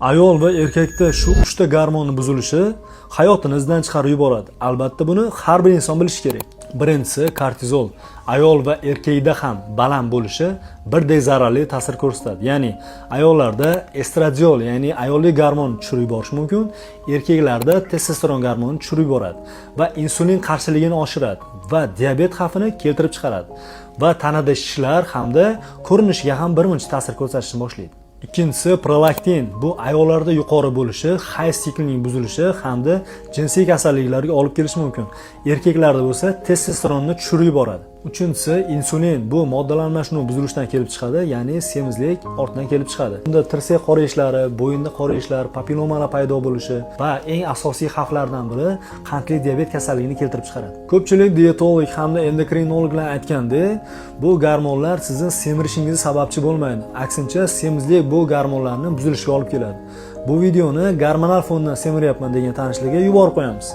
Ayol va erkakda shu 3 ta gormon buzilishi hayotini izdan chiqarib yuboradi. Albatta buni har bir inson bilishi kerak. Birinchisi kortizol. Ayol va erkakda ham baland bo'lishi birdek zararli ta'sir ko'rsatadi. Ya'ni ayollarda estradiol, ya'ni ayollik gormon tushirib yuborishi mumkin, erkaklarda testosteron gormoni tushirib yuboradi va insulin qarshiligini oshiradi va diabet xavfini keltirib chiqaradi va tanada shishlar hamda ko'rinishga ham birmuncha ta'sir ko'rsatishni boshlaydi. Ikkinchisi prolaktin. Bu ayollarda yuqori bo'lishi, hayz siklining buzilishi hamda jinsiy kasalliklarga olib kelishi mumkin. Erkaklarda bo'lsa testosteronni tushirib yuboradi. Uchinchisi insulin. Bu moddalar almashinuv buzilishidan kelib chiqadi, ya'ni semizlik ortidan kelib chiqadi. Bunda tirsak qorayishlari, bo'yinda qorayishlar, papillomalar paydo bo'lishi va eng asosiy xavflardan biri qandli diabet kasalligini keltirib chiqaradi. Ko'pchilik dietolog hamda endokrinologlar aytganda, bu gormonlar sizning semirishingiz sababchi bo'lmaydi. Aksincha, semizlik bu gormonlarni buzilishiga olib keladi. Bu videoni gormonal fondan semiryapman degan tanishlarga yuborib qo'yamiz.